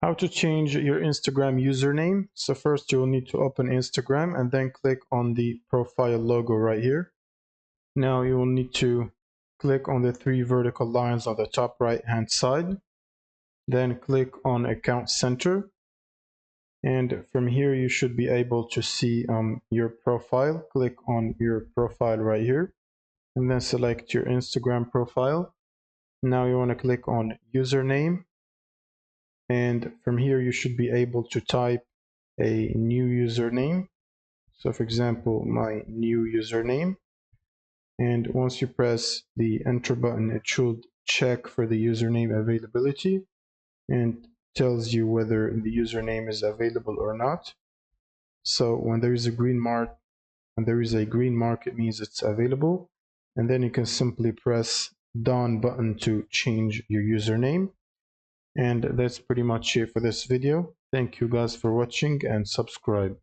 How to change your Instagram username. So first you will need to open Instagram and then click on the profile logo right here. Now you will need to click on the three vertical lines on the top right hand side. Then click on Account Center. And from here you should be able to see your profile. Click on your profile right here and then select your Instagram profile. Now you want to click on username. And from here you should be able to type a new username. So for example, my new username. And once you press the enter button, it should check for the username availability and tells you whether the username is available or not. So when there is a green mark, it means it's available. And then you can simply press done button to change your username. And that's pretty much it for this video. Thank you guys for watching and subscribe.